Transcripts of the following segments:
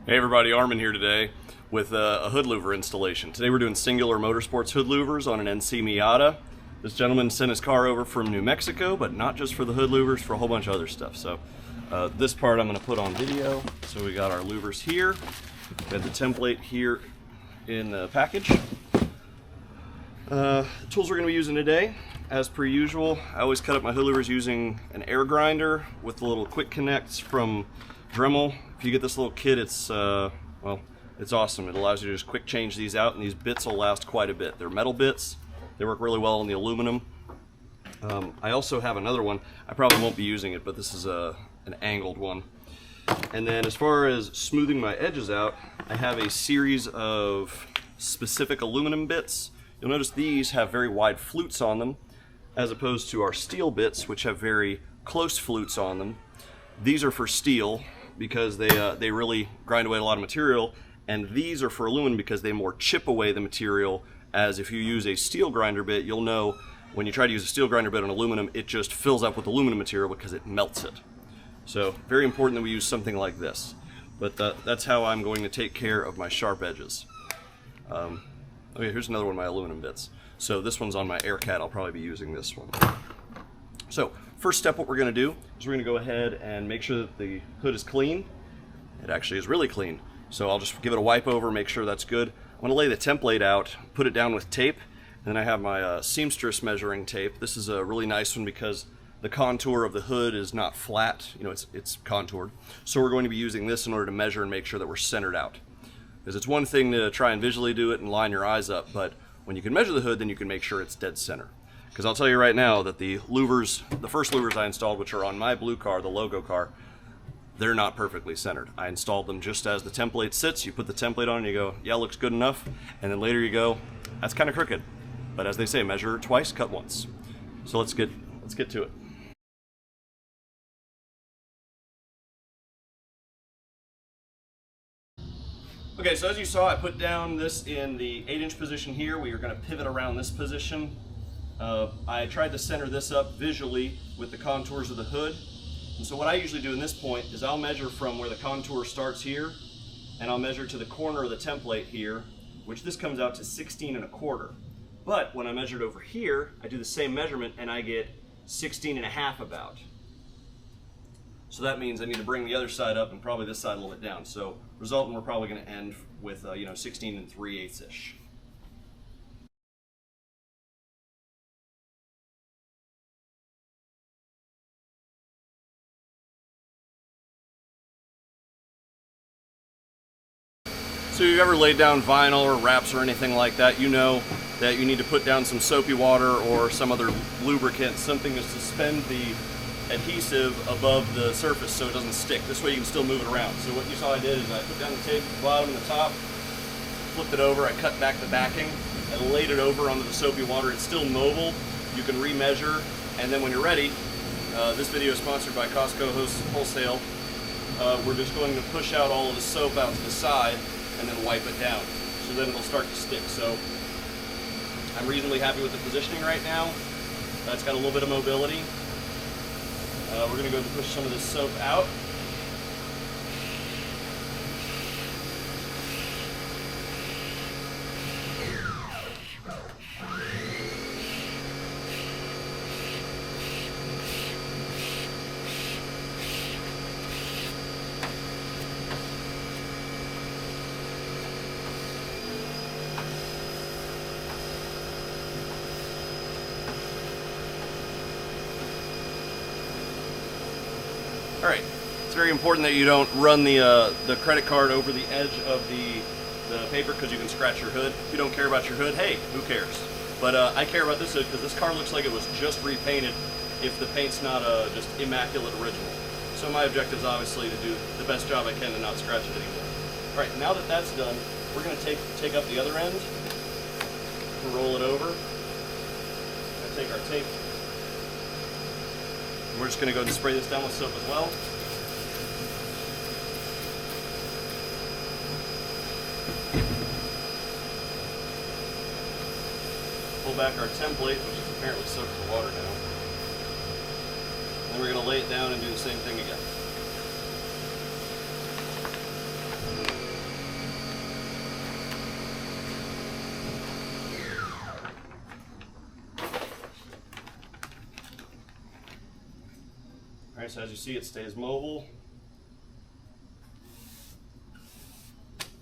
Hey everybody, Armin here today with a hood louver installation. Today we're doing Singular Motorsports hood louvers on an NC Miata. This gentleman sent his car over from New Mexico, but not just for the hood louvers, for a whole bunch of other stuff. So this part I'm going to put on video. So we got our louvers here. We have the template here in the package. The tools we're going to be using today, as per usual, I always cut up my hood louvers using an air grinder with the little quick connects from Dremel. If you get this little kit, it's well, it's awesome. It allows you to just quick change these out, and these bits will last quite a bit. They're metal bits. They work really well on the aluminum. I also have another one. I probably won't be using it, but this is an angled one. And then as far as smoothing my edges out, I have a series of specific aluminum bits. You'll notice these have very wide flutes on them, as opposed to our steel bits, which have very close flutes on them. These are for steel because they really grind away a lot of material, and these are for aluminum because they more chip away the material. As if you use a steel grinder bit, you'll know when you try to use a steel grinder bit on aluminum, it just fills up with aluminum material because it melts it. So very important that we use something like this. But that's how I'm going to take care of my sharp edges. Okay, here's another one of my aluminum bits. So this one's on my Aircat. I'll probably be using this one. So first step, what we're going to do is we're going to go ahead and make sure that the hood is clean. It actually is really clean. So I'll just give it a wipe over, make sure that's good. I'm going to lay the template out, put it down with tape, and then I have my seamstress measuring tape. This is a really nice one because the contour of the hood is not flat, you know, it's contoured. So we're going to be using this in order to measure and make sure that we're centered out. Because it's one thing to try and visually do it and line your eyes up, but when you can measure the hood, then you can make sure it's dead center. Because I'll tell you right now that the louvers, the first louvers I installed, which are on my blue car, the logo car, they're not perfectly centered. I installed them just as the template sits. You put the template on and you go, yeah, looks good enough. And then later you go, that's kind of crooked. But as they say, measure twice, cut once. So let's get to it. Okay, so as you saw, I put down this in the 8-inch position here. We are going to pivot around this position. I tried to center this up visually with the contours of the hood. And so what I usually do in this point is I'll measure from where the contour starts here, and I'll measure to the corner of the template here, which this comes out to 16 1/4. But when I measured over here, I do the same measurement and I get 16 1/2 about. So that means I need to bring the other side up and probably this side a little bit down. So resultant, we're probably going to end with 16 3/8-ish. So if you've ever laid down vinyl or wraps or anything like that, you know that you need to put down some soapy water or some other lubricant, something to suspend the adhesive above the surface so it doesn't stick. This way you can still move it around. So what you saw I did is I put down the tape at the bottom and the top, flipped it over, I cut back the backing, and laid it over onto the soapy water. It's still mobile. You can remeasure, and then when you're ready, this video is sponsored by Costco Wholesale. We're just going to push out all of the soap out to the side and then wipe it down. So then it'll start to stick. So I'm reasonably happy with the positioning right now. It's got a little bit of mobility. We're going to go and push some of this soap out. All right, it's very important that you don't run the credit card over the edge of the paper because you can scratch your hood. If you don't care about your hood, hey, who cares? But I care about this hood because this car looks like it was just repainted if the paint's not just immaculate original. So my objective is obviously to do the best job I can to not scratch it anymore. All right, now that that's done, we're going to take up the other end and roll it over. We're going to take our tape. And we're just going to go ahead and spray this down with soap as well. Pull back our template, which is apparently soaked with water now. And we're going to lay it down and do the same thing again. Alright, so as you see, it stays mobile.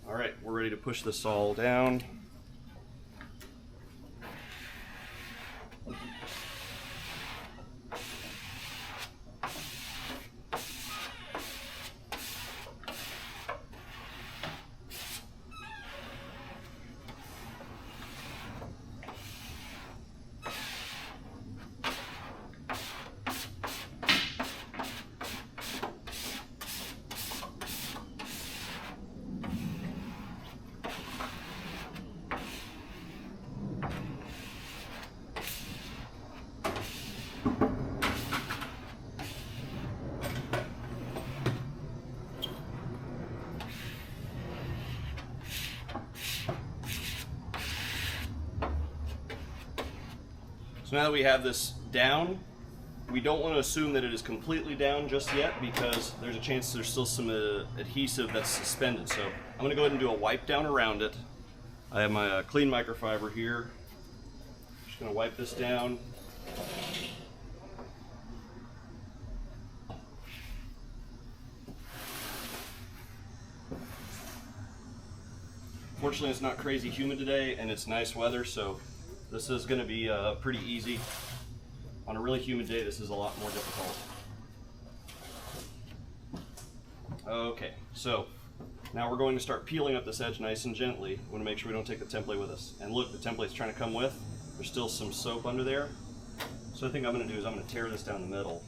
Alright, we're ready to push this all down. So now that we have this down, we don't want to assume that it is completely down just yet, because there's a chance there's still some adhesive that's suspended. So I'm going to go ahead and do a wipe down around it. I have my clean microfiber here. Just going to wipe this down. Fortunately, it's not crazy humid today and it's nice weather, so this is going to be pretty easy. On a really humid day, this is a lot more difficult. Okay, so now we're going to start peeling up this edge nice and gently. We want to make sure we don't take the template with us. And look, the template's trying to come with. There's still some soap under there. So I think I'm going to do is I'm going to tear this down the middle.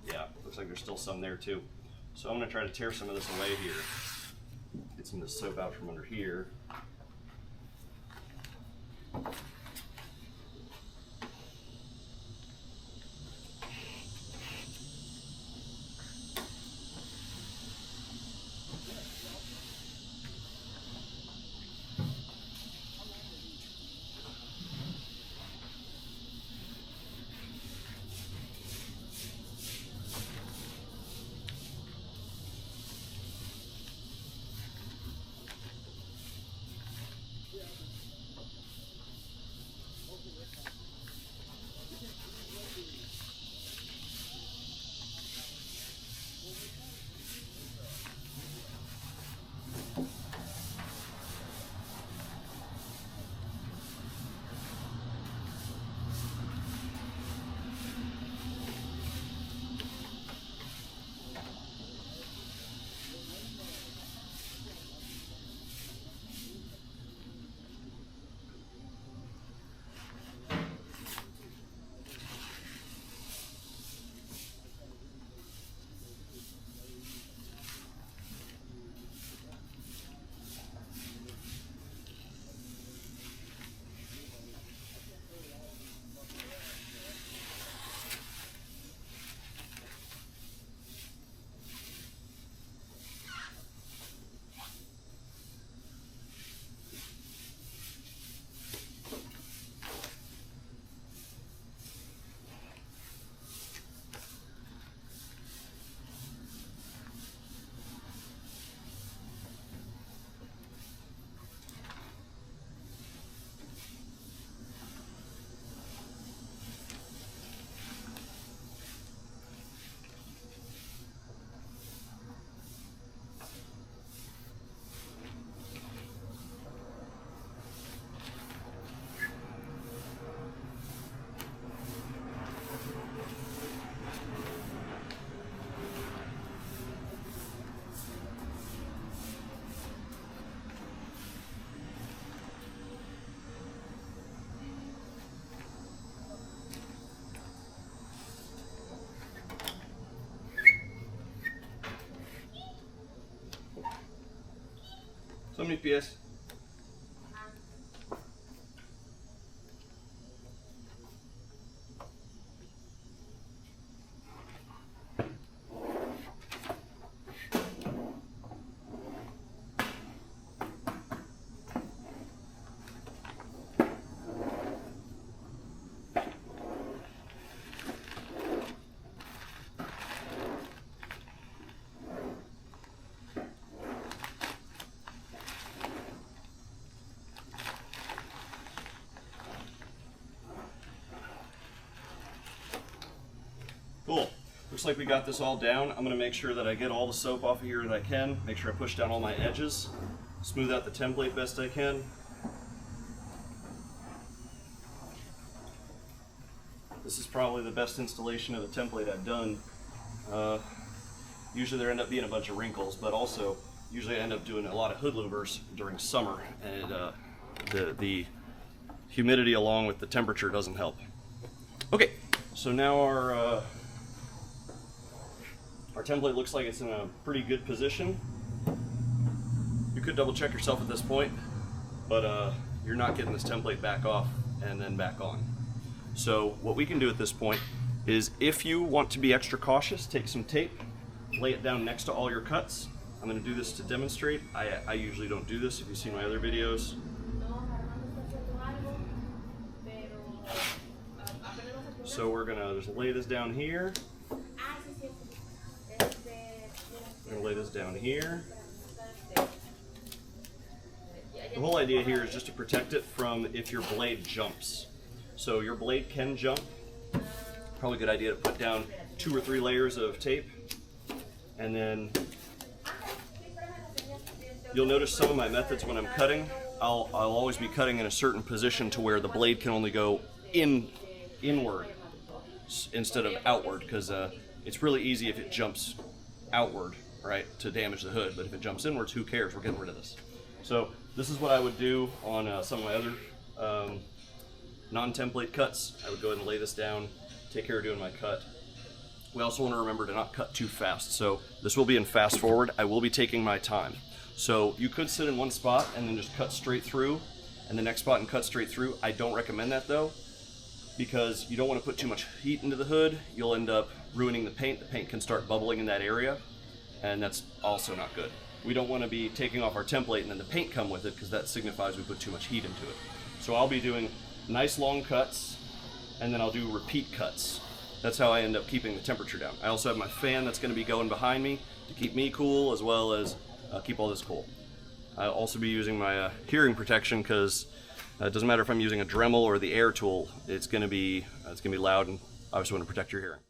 Yeah, looks like there's still some there too. So I'm going to try to tear some of this away here. Get some of this soap out from under here. So many PS. looks like we got this all down. I'm gonna make sure that I get all the soap off of here that I can, make sure I push down all my edges, smooth out the template best I can. This is probably the best installation of the template I've done. Usually there end up being a bunch of wrinkles, but also usually I end up doing a lot of hood louvers during summer, and the humidity along with the temperature doesn't help. Okay, so now our template looks like it's in a pretty good position. You could double check yourself at this point, but you're not getting this template back off and then back on. So what we can do at this point is, if you want to be extra cautious, take some tape, lay it down next to all your cuts. I'm going to do this to demonstrate. I usually don't do this if you've seen my other videos. So we're going to just lay this down here. I'm going to lay this down here. The whole idea here is just to protect it from if your blade jumps. So your blade can jump. Probably a good idea to put down 2 or 3 layers of tape. And then you'll notice some of my methods when I'm cutting, I'll always be cutting in a certain position to where the blade can only go inward instead of outward, because it's really easy if it jumps outward, right, to damage the hood. But if it jumps inwards, who cares? We're getting rid of this. So this is what I would do on some of my other non-template cuts. I would go ahead and lay this down, take care of doing my cut. We also want to remember to not cut too fast. So this will be in fast forward. I will be taking my time. So you could sit in one spot and then just cut straight through, and the next spot and cut straight through. I don't recommend that though, because you don't want to put too much heat into the hood. You'll end up ruining the paint. The paint can start bubbling in that area, and that's also not good. We don't want to be taking off our template and then the paint come with it, because that signifies we put too much heat into it. So I'll be doing nice long cuts, and then I'll do repeat cuts. That's how I end up keeping the temperature down. I also have my fan that's going to be going behind me to keep me cool, as well as keep all this cool. I'll also be using my hearing protection, because it doesn't matter if I'm using a Dremel or the air tool. It's going to be loud, and obviously want to protect your hearing.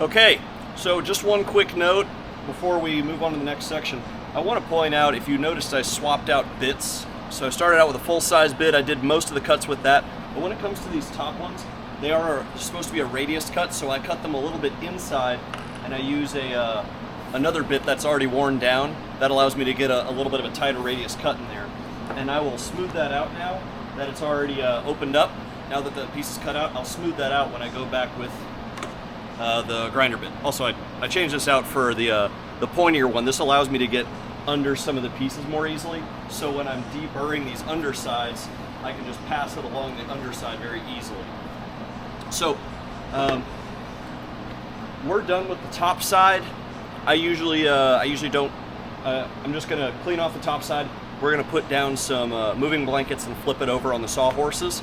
Okay, so just one quick note before we move on to the next section. I want to point out, if you noticed, I swapped out bits. So I started out with a full-size bit. I did most of the cuts with that. But when it comes to these top ones, they are supposed to be a radius cut, so I cut them a little bit inside, and I use another bit that's already worn down. That allows me to get a little bit of a tighter radius cut in there. And I will smooth that out now that it's already opened up. Now that the piece is cut out, I'll smooth that out when I go back with the grinder bit. Also, I changed this out for the pointier one. This allows me to get under some of the pieces more easily. So when I'm deburring these undersides, I can just pass it along the underside very easily. So we're done with the top side. I usually don't I'm just gonna clean off the top side. We're gonna put down some moving blankets and flip it over on the sawhorses.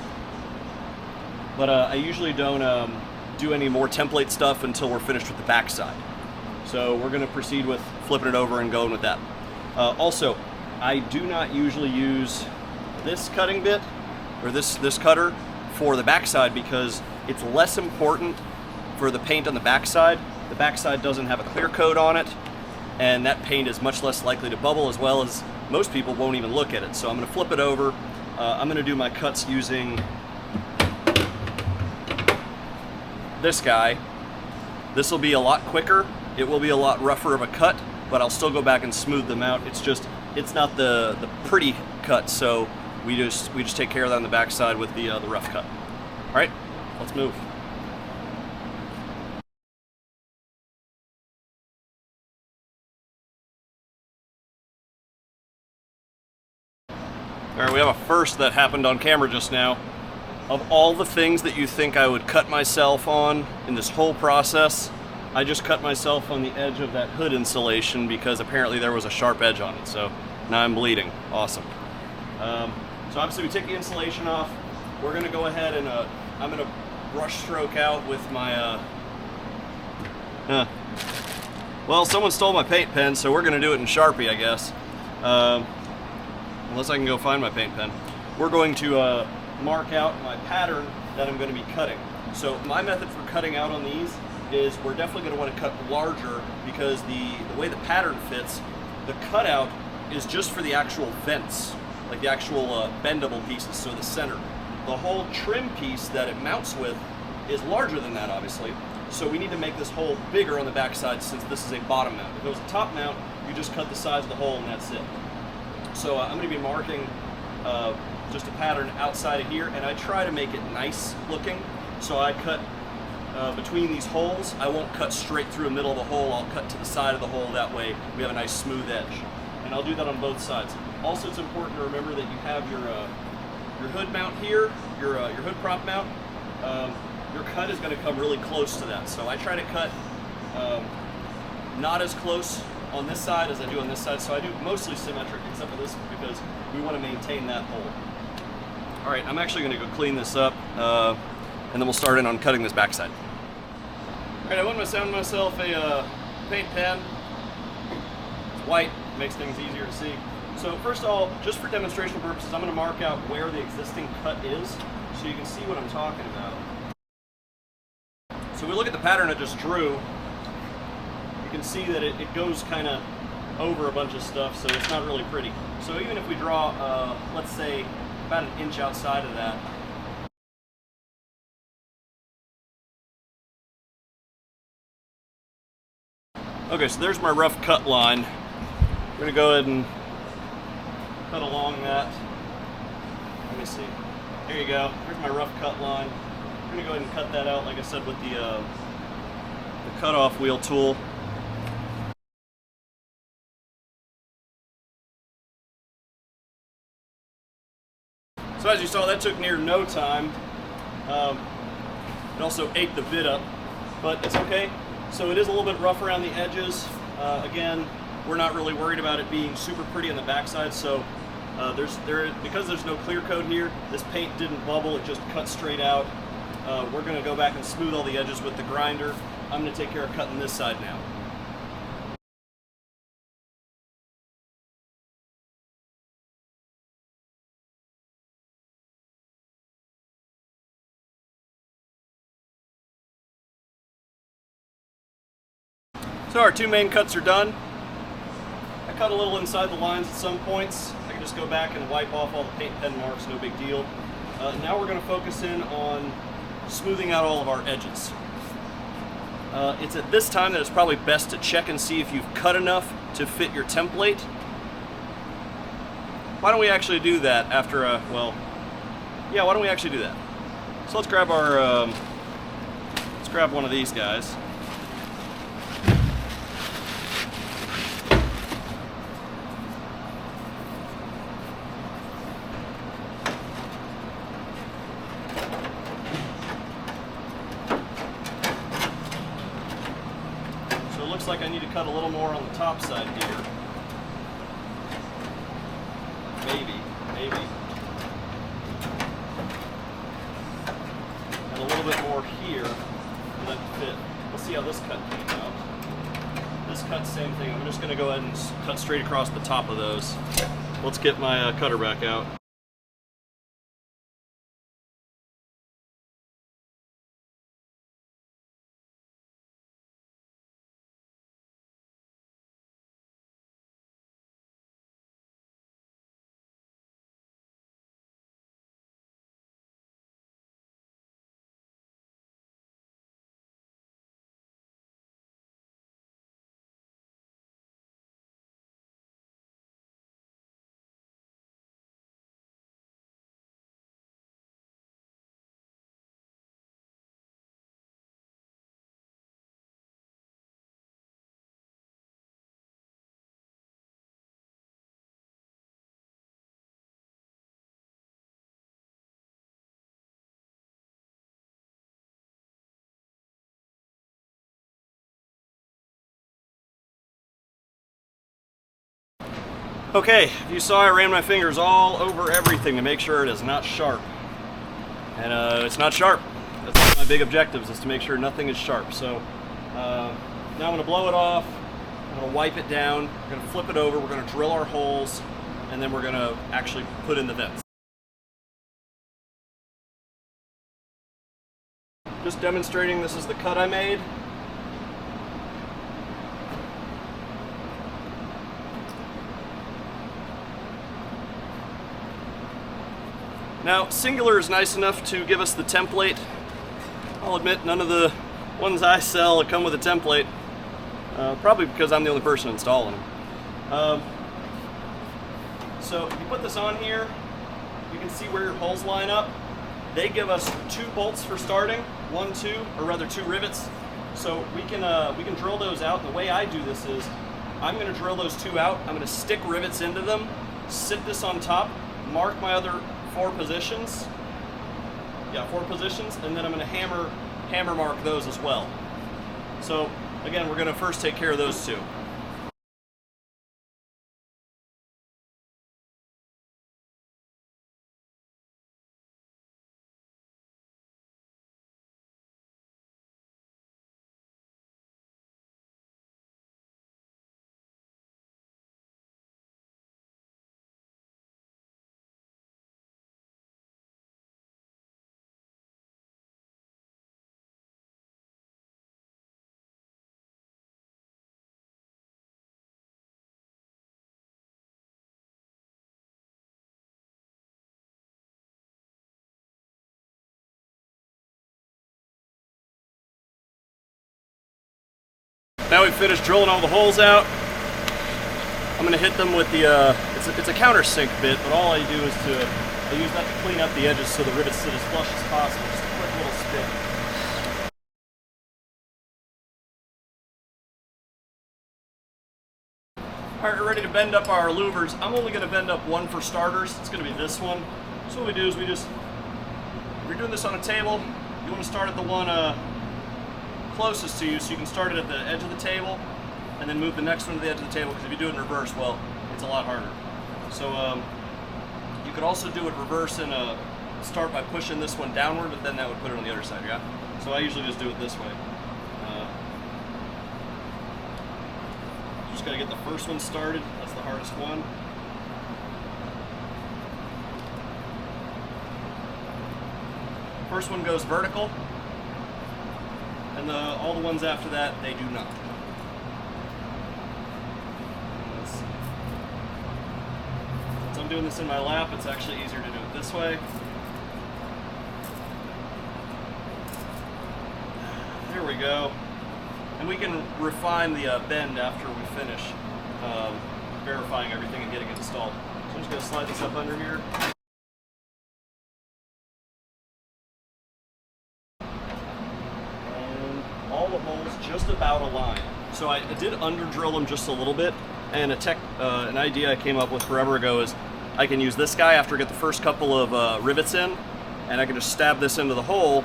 But I usually don't do any more template stuff until we're finished with the back side. So we're gonna proceed with flipping it over and going with that. Also, I do not usually use this cutting bit or this cutter for the backside because it's less important for the paint on the backside. The backside doesn't have a clear coat on it, and that paint is much less likely to bubble, as well as most people won't even look at it. So I'm going to flip it over. I'm going to do my cuts using this guy. This will be a lot quicker. It will be a lot rougher of a cut, but I'll still go back and smooth them out. It's not the pretty cut, so we just take care of that on the backside with the rough cut. All right, let's move. All right, we have a first that happened on camera just now. Of all the things that you think I would cut myself on in this whole process, I just cut myself on the edge of that hood insulation because apparently there was a sharp edge on it. So now I'm bleeding. Awesome. So obviously we take the insulation off. We're gonna go ahead and I'm gonna brush stroke out with my, well, someone stole my paint pen, so we're gonna do it in Sharpie, I guess. Unless I can go find my paint pen. We're going to mark out my pattern that I'm gonna be cutting. So my method for cutting out on these is we're definitely gonna wanna cut larger because the way the pattern fits, the cutout is just for the actual vents, like the actual bendable pieces, so the center. The whole trim piece that it mounts with is larger than that, obviously. So we need to make this hole bigger on the backside since this is a bottom mount. If it was a top mount, you just cut the size of the hole and that's it. So I'm gonna be marking just a pattern outside of here, and I try to make it nice looking. So I cut between these holes. I won't cut straight through the middle of the hole. I'll cut to the side of the hole. That way we have a nice smooth edge. And I'll do that on both sides. Also, it's important to remember that you have your hood mount here, your hood prop mount. Your cut is going to come really close to that. So I try to cut not as close on this side as I do on this side. So I do mostly symmetric except for this because we want to maintain that hole. All right, I'm actually going to go clean this up and then we'll start in on cutting this backside. All right, I went and found myself a paint pen. It's white, makes things easier to see. So first of all, just for demonstration purposes, I'm going to mark out where the existing cut is so you can see what I'm talking about. So we look at the pattern I just drew, you can see that it goes kind of over a bunch of stuff, so it's not really pretty. So even if we draw, let's say, about an inch outside of that, okay, so there's my rough cut line. We're going to go ahead and cut along that. Let me see. There you go. Here's my rough cut line. I'm going to go ahead and cut that out, like I said, with the cut-off wheel tool. So as you saw, that took near no time. It also ate the vid up, but it's okay. So it is a little bit rough around the edges. Again, we're not really worried about it being super pretty on the backside, so because there's no clear coat here, this paint didn't bubble, it just cut straight out. We're going to go back and smooth all the edges with the grinder. I'm going to take care of cutting this side now. So our two main cuts are done. I cut a little inside the lines at some points. I can just go back and wipe off all the paint pen marks, no big deal. Now we're going to focus in on smoothing out all of our edges. It's at this time that it's probably best to check and see if you've cut enough to fit your template. Why don't we actually do that after well, yeah, why don't we actually do that? So let's grab our, let's grab one of these guys. Like I need to cut a little more on the top side here. more here for that to fit. Let's see how this cut came out. This cut, same thing. I'm just going to go ahead and cut straight across the top of those. Let's get my cutter back out. Okay, if you saw, I ran my fingers all over everything to make sure it is not sharp. And it's not sharp. That's one of my big objectives, is to make sure nothing is sharp. So now I'm going to blow it off, I'm going to wipe it down, we're going to flip it over, we're going to drill our holes, and then we're going to actually put in the vents. Just demonstrating, this is the cut I made. Now, Singular is nice enough to give us the template. I'll admit, none of the ones I sell come with a template, probably because I'm the only person installing them. So you put this on here, you can see where your holes line up. They give us 2 bolts for starting, 1, 2, or rather 2 rivets. So we can drill those out. The way I do this is, I'm going to drill those 2 out. I'm going to stick rivets into them, sit this on top, mark my other 4 positions. Yeah, 4 positions, and then I'm going to hammer mark those as well. So again, we're going to first take care of those 2. Now we've finished drilling all the holes out. I'm going to hit them with the, it's a countersink bit, but all I do is I use that to clean up the edges so the rivets sit as flush as possible. Just a quick little spin. Alright, we're ready to bend up our louvers. I'm only going to bend up 1 for starters. It's going to be this one. So what we do is if you're doing this on a table, you want to start at the one closest to you, so you can start it at the edge of the table and then move the next one to the edge of the table, because if you do it in reverse, well, it's a lot harder. So you could also do it reverse and start by pushing this one downward, but then that would put it on the other side, yeah? So I usually just do it this way. Just got to get the first one started. That's the hardest one. First one goes vertical, and all the ones after that, they do not. Since I'm doing this in my lap, it's actually easier to do it this way. There we go. And we can refine the bend after we finish verifying everything and getting it installed. So I'm just going to slide this up under here. All the holes just about align. So I did under drill them just a little bit, and an idea I came up with forever ago is I can use this guy after I get the first couple of rivets in, and I can just stab this into the hole,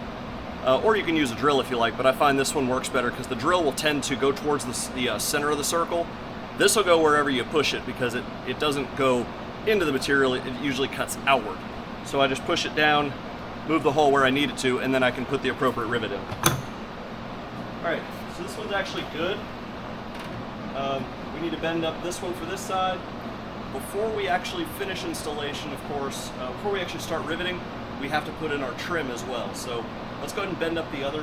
or you can use a drill if you like, but I find this one works better because the drill will tend to go towards the center of the circle. This will go wherever you push it because it doesn't go into the material, it usually cuts outward. So I just push it down, move the hole where I need it to, and then I can put the appropriate rivet in. Alright, so this one's actually good. We need to bend up this one for this side. Before we actually finish installation, of course, before we actually start riveting, we have to put in our trim as well. So let's go ahead and bend up the other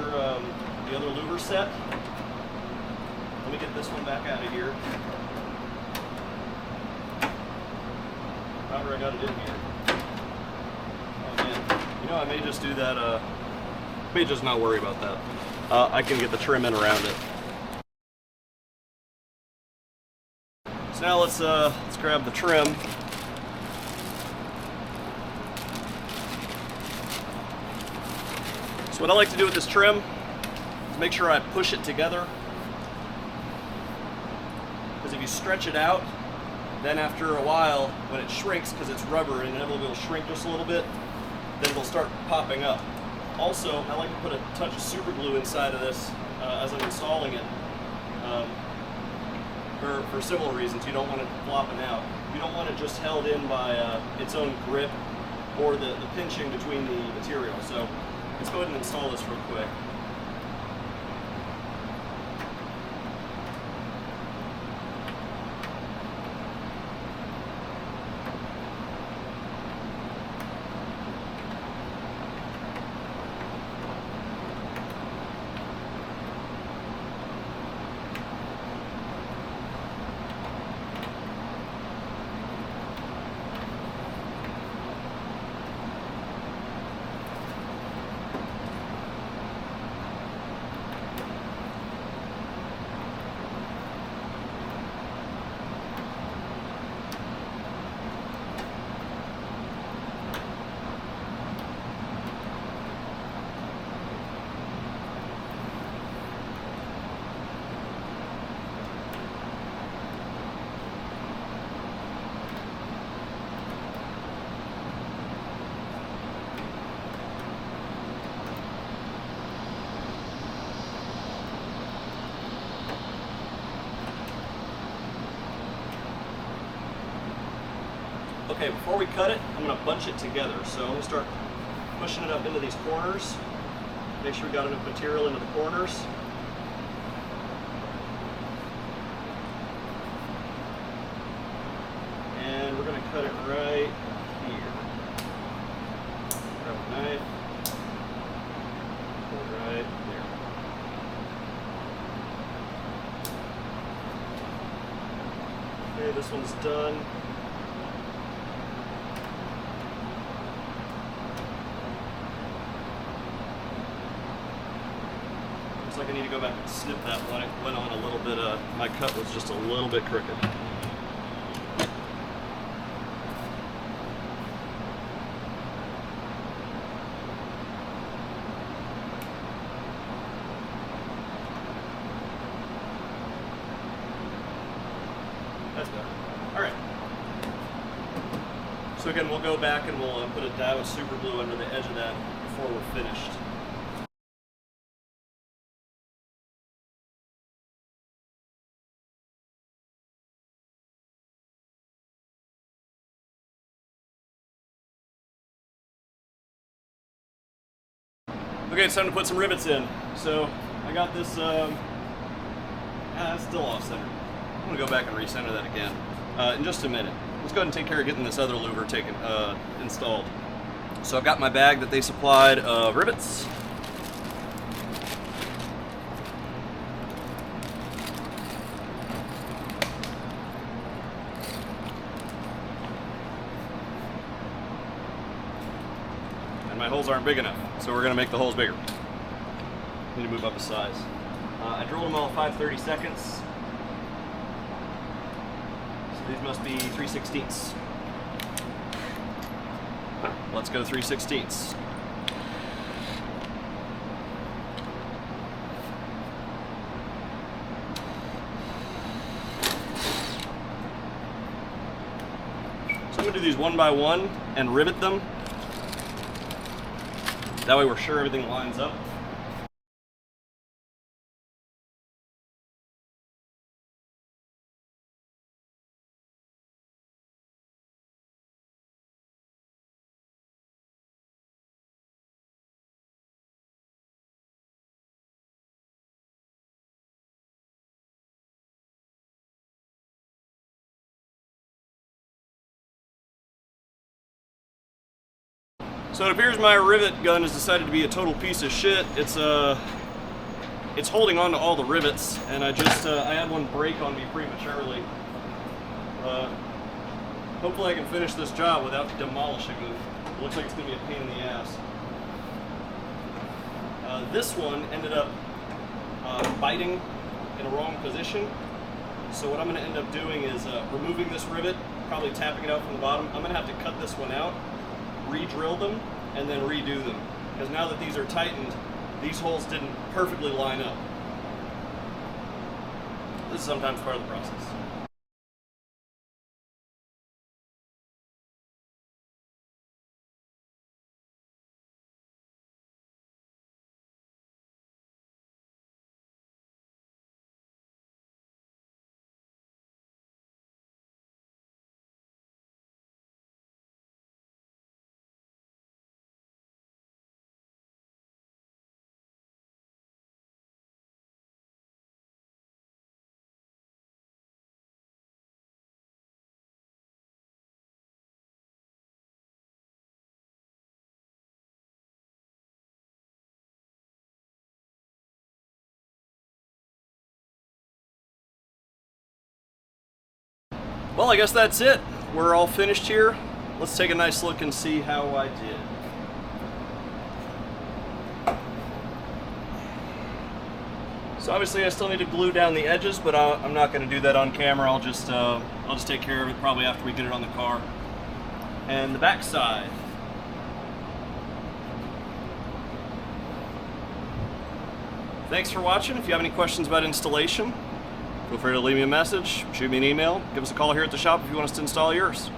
louver set. Let me get this one back out of here. However I got it in here. Oh man, you know, I may just do that, may just not worry about that. I can get the trim in around it. So now let's grab the trim. So what I like to do with this trim is make sure I push it together. Because if you stretch it out, then after a while, when it shrinks, because it's rubber and inevitably it'll shrink just a little bit, then it'll start popping up. Also, I like to put a touch of super glue inside of this as I'm installing it. For similar reasons. You don't want it flopping out. You don't want it just held in by its own grip or the pinching between the material. So let's go ahead and install this real quick. Okay, before we cut it, I'm going to bunch it together. So I'm going to start pushing it up into these corners. Make sure we got enough material into the corners. And we're going to cut it right here. Grab a knife. Right there. Okay, this one's done. Looks like I need to go back and snip that one. It went on a little bit, my cut was just a little bit crooked. That's better. Alright. So again, we'll go back and we'll put a dab of super glue under the edge of that before we're finished. Okay, it's time to put some rivets in. So I got this, it's still off center. I'm gonna go back and recenter that again in just a minute. Let's go ahead and take care of getting this other louver installed. So I've got my bag that they supplied of rivets. My holes aren't big enough, so we're going to make the holes bigger. Need to move up a size. I drilled them all 5/32. So these must be 3/16. Let's go 3/16. So I'm going to do these one by one and rivet them. That way we're sure everything lines up. So it appears my rivet gun has decided to be a total piece of shit. It's holding on to all the rivets, and I had one break on me prematurely. Hopefully I can finish this job without demolishing them. It looks like it's going to be a pain in the ass. This one ended up biting in a wrong position. So what I'm going to end up doing is removing this rivet, probably tapping it out from the bottom. I'm going to have to cut this one out, re-drill them, and then redo them. Because now that these are tightened, these holes didn't perfectly line up. This is sometimes part of the process. Well, I guess that's it. We're all finished here. Let's take a nice look and see how I did. So obviously I still need to glue down the edges, but I'm not going to do that on camera. I'll just take care of it probably after we get it on the car. And the back side. Thanks for watching. If you have any questions about installation, feel free to leave me a message, shoot me an email, give us a call here at the shop if you want us to install yours.